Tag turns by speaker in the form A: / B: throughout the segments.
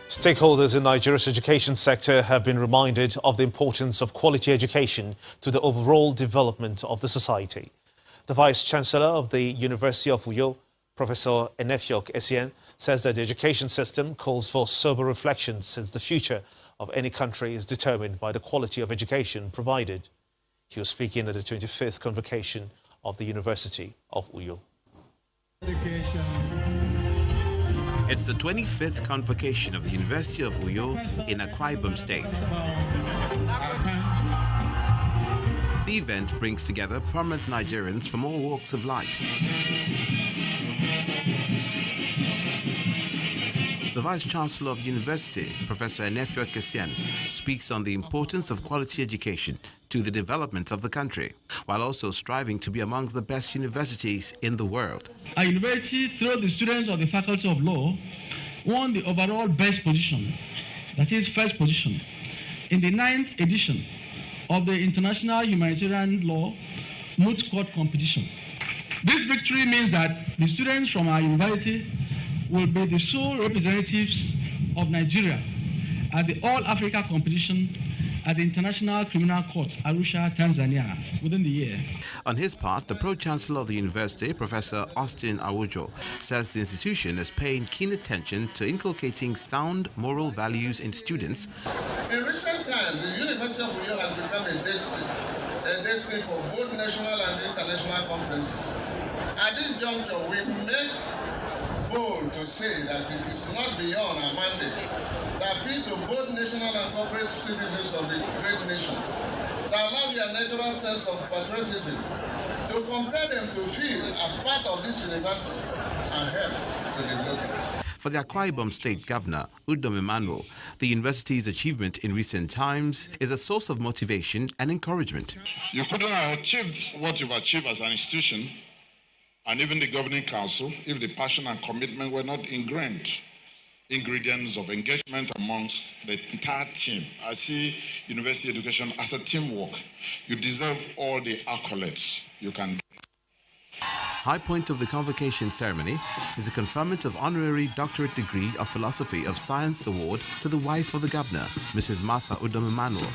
A: Stakeholders in Nigeria's education sector have been reminded of the importance of quality education to the overall development of the society. The Vice-Chancellor of the University of Uyo, Professor Enefiok Essien, says that the education system calls for sober reflection since the future of any country is determined by the quality of education provided. He was speaking at the 25th convocation of the University of Uyo.
B: It's the 25th convocation of the University of Uyo in Akwa Ibom State. The event brings together prominent Nigerians from all walks of life. The Vice-Chancellor of the University, Professor Enefiok Essien, speaks on the importance of quality education to the development of the country, while also striving to be among the best universities in the world.
C: Our university, through the students of the Faculty of Law, won the overall best position, that is first position, in the 9th edition of the International Humanitarian Law Moot Court Competition. This victory means that the students from our university will be the sole representatives of Nigeria at the All-Africa competition at the International Criminal Court, Arusha, Tanzania, within the year.
B: On his part, the Pro-Chancellor of the University, Professor Austin Awujo, says the institution is paying keen attention to inculcating sound moral values in students.
D: In recent times, the University of Uyo has become a destiny for both national and international conferences. At this juncture, we make bold to say that it is not beyond our mandate that appeal to both national and corporate citizens of the great nation that allow their natural sense of patriotism to compel them to feel as part of this university and help to develop it.
B: For the Akwa Ibom State Governor, Udom Emmanuel, the university's achievement in recent times is a source of motivation and encouragement.
E: You couldn't have achieved what you've achieved as an institution and even the governing council if the passion and commitment were not ingredients of engagement amongst the entire team. I see university education as a teamwork. You deserve all the accolades you can get.
B: High point of the convocation ceremony is a conferment of honorary doctorate degree of Philosophy of Science award to the wife of the governor, Mrs. Martha Udom Emmanuel.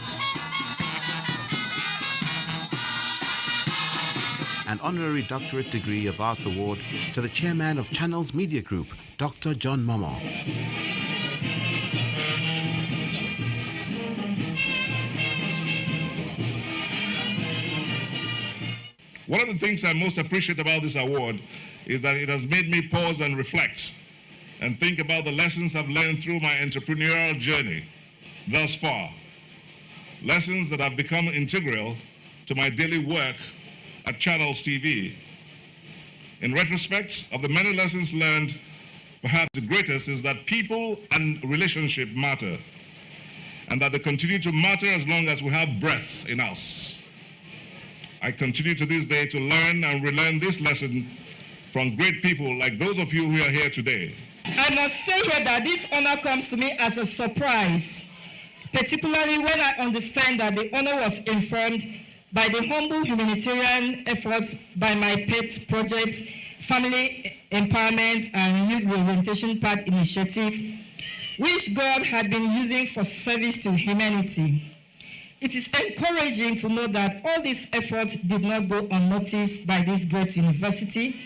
B: An honorary doctorate degree of Arts award to the chairman of Channels Media Group, Dr. John Momo.
F: One of the things I most appreciate about this award is that it has made me pause and reflect and think about the lessons I've learned through my entrepreneurial journey thus far. Lessons that have become integral to my daily work at Channels TV. In retrospect of the many lessons learned, perhaps the greatest is that people and relationship matter, and that they continue to matter as long as we have breath in us. I continue to this day to learn and relearn this lesson from great people like those of you who are here today.
G: I must say here that this honor comes to me as a surprise, particularly when I understand that the honor was informed by the humble humanitarian efforts by my PETS project, Family Empowerment and Youth Reorientation Path Initiative, which God had been using for service to humanity. It is encouraging to know that all these efforts did not go unnoticed by this great university,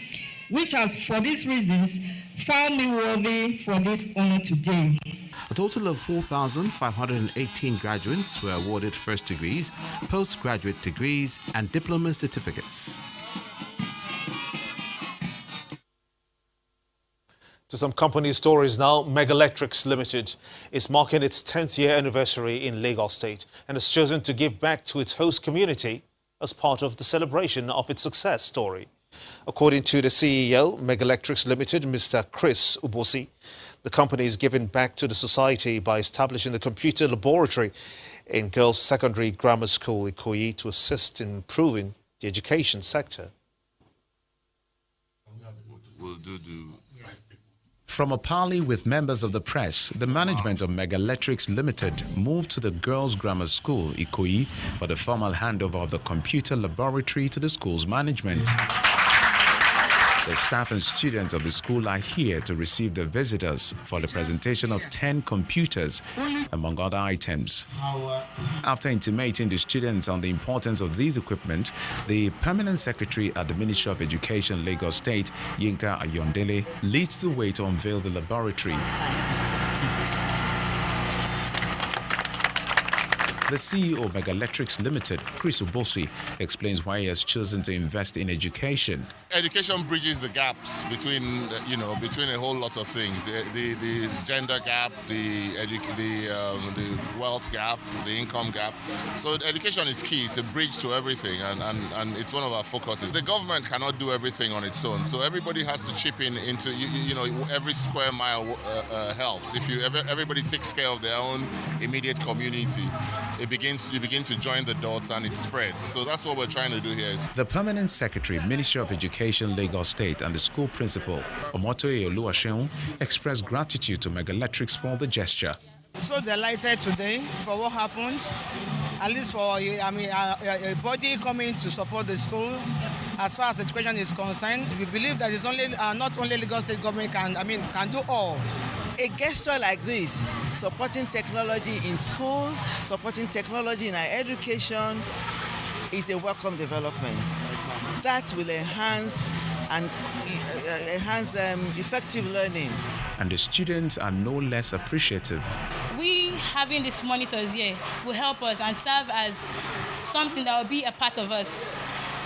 G: which has, for these reasons, found me worthy for this honor today.
B: A total of 4,518 graduates were awarded first degrees, postgraduate degrees, and diploma certificates.
A: To some company stories now, Meg Electrics Limited is marking its 10th year anniversary in Lagos State and has chosen to give back to its host community as part of the celebration of its success story. According to the CEO, Meg Electrics Limited, Mr. Chris Ubosi, the company is giving back to the society by establishing a computer laboratory in Girls Secondary Grammar School, Ikoyi, to assist in improving the education sector.
H: From a parley with members of the press, the management of Meg Electrics Limited moved to the Girls Grammar School, Ikoyi, for the formal handover of the computer laboratory to the school's management. The staff and students of the school are here to receive the visitors for the presentation of 10 computers, among other items. After intimating the students on the importance of these equipment, the Permanent Secretary at the Ministry of Education, Lagos State, Yinka Ayondele, leads the way to unveil the laboratory. The CEO of Meg Electrics Limited, Chris Ubosi, explains why he has chosen to invest in education.
I: Education bridges the gaps between, between a whole lot of things. The gender gap, the wealth gap, the income gap. So education is key. It's a bridge to everything, and it's one of our focuses. The government cannot do everything on its own, so everybody has to chip in into, every square mile helps. If everybody takes care of their own immediate community, you begin to join the dots and it spreads. So that's what we're trying to do here.
H: The Permanent Secretary, Ministry of Education, Lagos State, and the school principal, Omotoye Oluwaseun, expressed gratitude to Meg Electrics for the gesture.
J: I'm so delighted today for what happened, at least for a body coming to support the school. As far as education is concerned, we believe that it's only not only Lagos State government can do all.
K: A gesture like this, supporting technology in school, supporting technology in our education, is a welcome development. That will enhance effective learning.
H: And the students are no less appreciative.
L: We having these monitors here will help us and serve as something that will be a part of us.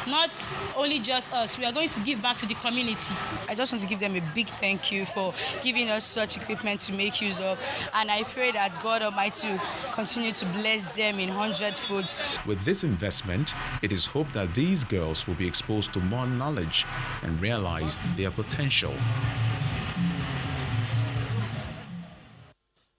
L: Not only just us, we are going to give back to the community.
M: I just want to give them a big thank you for giving us such equipment to make use of, and I pray that God Almighty will continue to bless them in 100-fold.
H: With this investment, it is hoped that these girls will be exposed to more knowledge and realize their potential.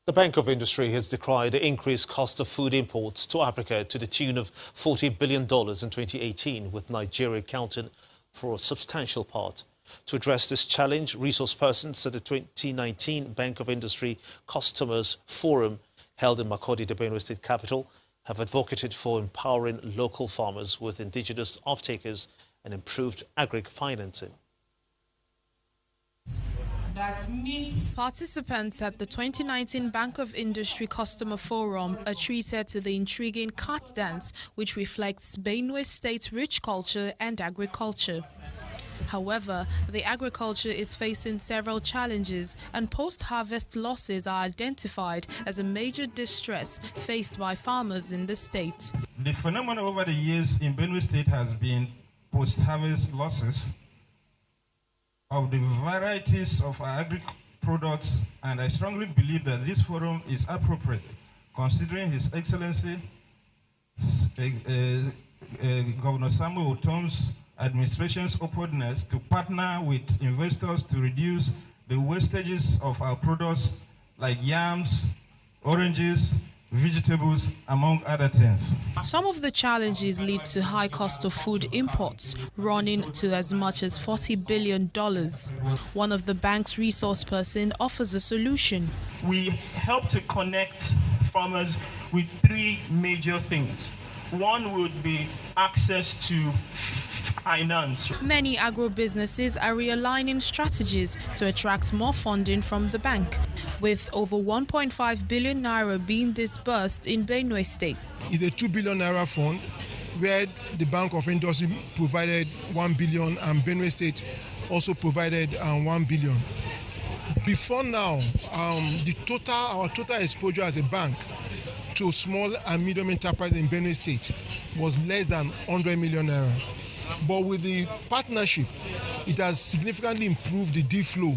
A: The Bank of Industry has decried the increased cost of food imports to Africa to the tune of $40 billion in 2018, with Nigeria accounting for a substantial part. To address this challenge, resource persons at the 2019 Bank of Industry Customers Forum held in Makurdi, the Benue State capital, have advocated for empowering local farmers with indigenous off-takers and improved agri-financing.
N: Participants at the 2019 Bank of Industry Customer Forum are treated to the intriguing cat dance, which reflects Benue State's rich culture and agriculture. However, the agriculture is facing several challenges, and post-harvest losses are identified as a major distress faced by farmers in the state.
O: The phenomenon over the years in Benue State has been post-harvest losses of the varieties of our agri products, and I strongly believe that this forum is appropriate, considering His Excellency Governor Samuel Otom's administration's openness to partner with investors to reduce the wastages of our products like yams, oranges, vegetables, among other things.
N: Some of the challenges lead to high cost of food imports, running to as much as $40 billion. One of the bank's resource person offers a solution.
P: We help to connect farmers with three major things. One would be access to finance.
N: Many agro-businesses are realigning strategies to attract more funding from the bank, with over 1.5 billion naira being disbursed in Benue State.
Q: It's a 2 billion naira fund where the Bank of Industry provided 1 billion and Benue State also provided 1 billion. Before now, our total exposure as a bank to small and medium enterprises in Benue State was less than 100 million naira. But with the partnership, it has significantly improved the deal flow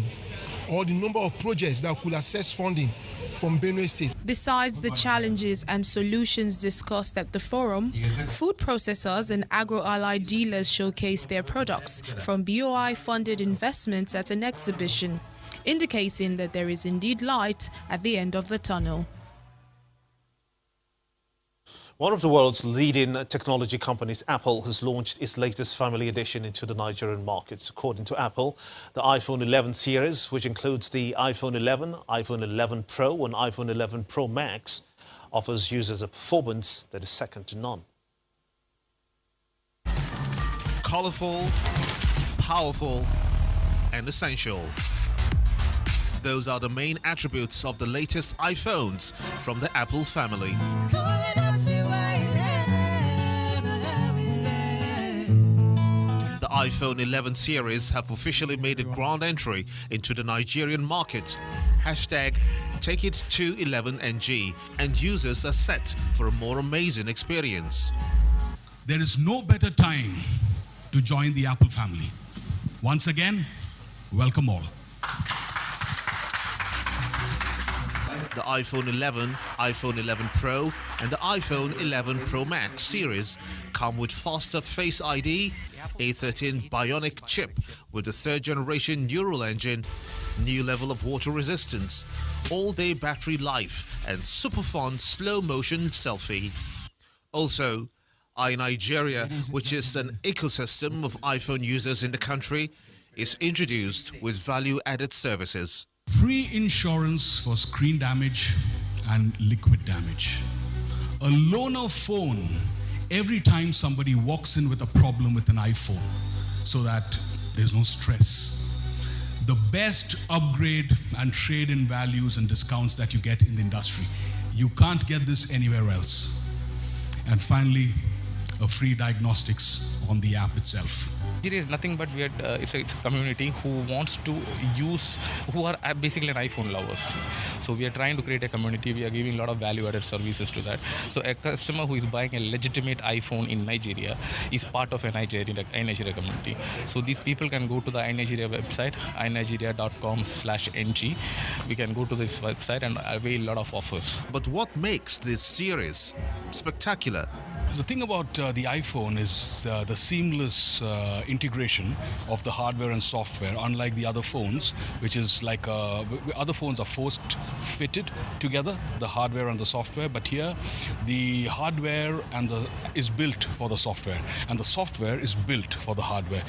Q: or the number of projects that could access funding from Benue State.
N: Besides the challenges and solutions discussed at the forum, food processors and agro-allied dealers showcased their products from BoI-funded investments at an exhibition, indicating that there is indeed light at the end of the tunnel.
A: One of the world's leading technology companies, Apple, has launched its latest family edition into the Nigerian market. According to Apple, the iPhone 11 series, which includes the iPhone 11, iPhone 11 Pro and iPhone 11 Pro Max, offers users a performance that is second to none.
B: Colorful, powerful,
A: and essential. Those are the main attributes of the latest iPhones from the Apple family. The iPhone 11 series have officially made a grand entry into the Nigerian market. Hashtag take it to 11NG, and users are set for a more amazing experience.
R: There is no better time to join the Apple family. Once again, welcome all.
A: The iPhone 11, iPhone 11 Pro and the iPhone 11 Pro Max series come with faster Face ID, A13 Bionic chip with the 3rd generation neural engine, new level of water resistance, all-day battery life and super fun slow motion selfie. Also, iNigeria, which is an ecosystem of iPhone users in the country, is introduced with value-added services.
R: Free insurance for screen damage and liquid damage. A loaner phone every time somebody walks in with a problem with an iPhone, so that there's no stress. The best upgrade and trade-in values and discounts that you get in the industry. You can't get this anywhere else. And finally, a free diagnostics on the app itself.
S: Nigeria is nothing but it's a community who wants to use, who are basically an iPhone lovers. So we are trying to create a community. We are giving a lot of value-added services to that. So a customer who is buying a legitimate iPhone in Nigeria is part of a iNigeria community. So these people can go to the iNigeria website, inigeria.com/ng. We can go to this website and avail a lot of offers.
A: But what makes this series spectacular?
R: The thing about the iPhone is the seamless integration of the hardware and software, unlike the other phones, which is like other phones are forced fitted together, the hardware and the software, but here the hardware is built for the software, and the software is built for the hardware.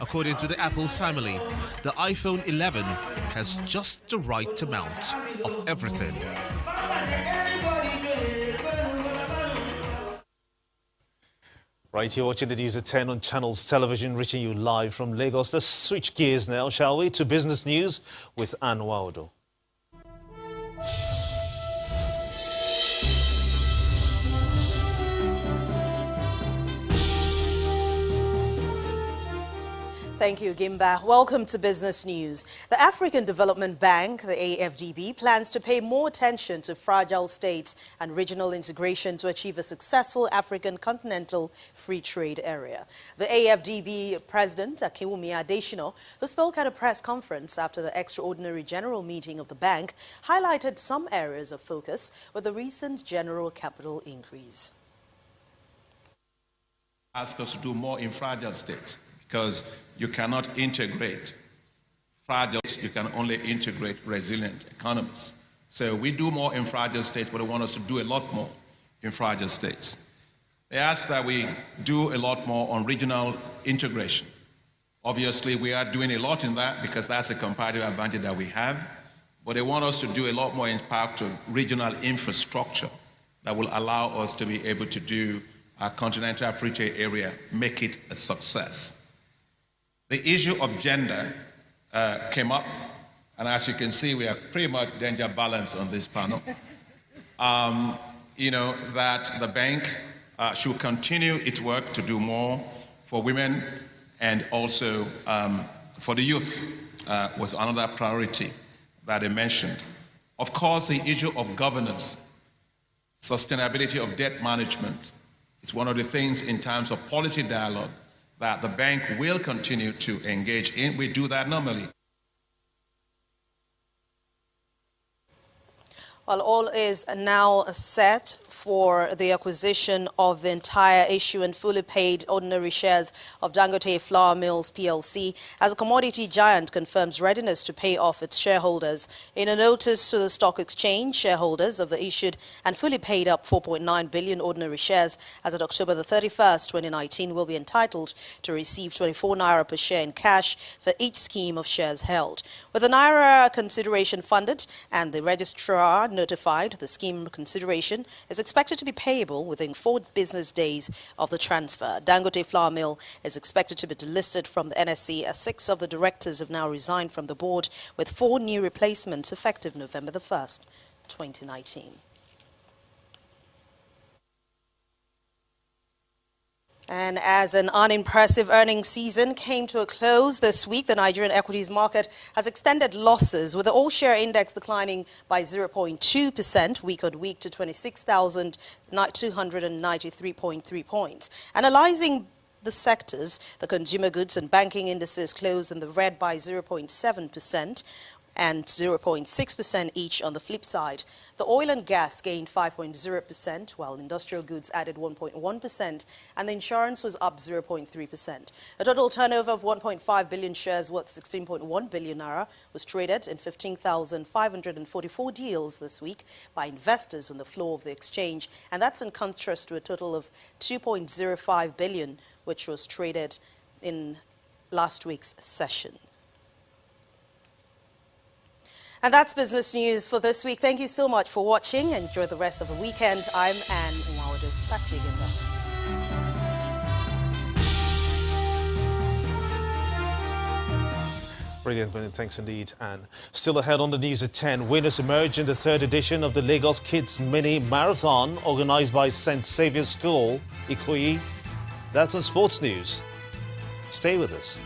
A: According to the Apple family, the iPhone 11 has just the right amount of everything. Right, you're watching the news at 10 on Channels Television, reaching you live from Lagos. Let's switch gears now, shall we, to business news with Ann Waudo.
T: Thank you, Gimba. Welcome to Business News. The African Development Bank, the AFDB, plans to pay more attention to fragile states and regional integration to achieve a successful African continental free trade area. The AFDB President, Akinwumi Adesina, who spoke at a press conference after the extraordinary general meeting of the bank, highlighted some areas of focus with the recent general capital increase.
U: Ask us to do more in fragile states, because you cannot integrate fragile states, you can only integrate resilient economies. So we do more in fragile states, but they want us to do a lot more in fragile states. They ask that we do a lot more on regional integration. Obviously, we are doing a lot in that because that's a comparative advantage that we have, but they want us to do a lot more in part to regional infrastructure that will allow us to be able to do our continental free trade area, make it a success. The issue of gender came up, and as you can see, we are pretty much gender balanced on this panel. You know, that the bank should continue its work to do more for women and also for the youth was another priority that I mentioned. Of course, the issue of governance, sustainability of debt management, it's one of the things in terms of policy dialogue that the bank will continue to engage in. We do that normally.
T: Well, all is now set for the acquisition of the entire issue and fully paid ordinary shares of Dangote Flour Mills PLC as a commodity giant confirms readiness to pay off its shareholders. In a notice to the stock exchange, shareholders of the issued and fully paid up 4.9 billion ordinary shares as of October the 31st, 2019 will be entitled to receive 24 naira per share in cash for each scheme of shares held. With the naira consideration funded and the registrar notified, the scheme consideration is expected to be payable within 4 business days of the transfer. Dangote Flour Mill is expected to be delisted from the NSE as 6 of the directors have now resigned from the board, with 4 new replacements effective November the 1st, 2019. And as an unimpressive earnings season came to a close this week, the Nigerian equities market has extended losses, with the all-share index declining by 0.2% week-on-week to 26,293.3 points. Analyzing the sectors, the consumer goods and banking indices closed in the red by 0.7%. and 0.6% each on the flip side. The oil and gas gained 5.0%, while industrial goods added 1.1%, and the insurance was up 0.3%. A total turnover of 1.5 billion shares worth 16.1 billion naira was traded in 15,544 deals this week by investors on the floor of the exchange, and that's in contrast to a total of 2.05 billion, which was traded in last week's session. And that's business news for this week. Thank you so much for watching. Enjoy the rest of the weekend. I'm Anne Nwaudu. Back to you, Gimba.
A: Brilliant, thanks indeed, Anne. Still ahead on the news at 10, winners emerge in the 3rd edition of the Lagos Kids Mini Marathon, organised by St. Saviour's School, Ikoyi. That's on Sports News. Stay with us.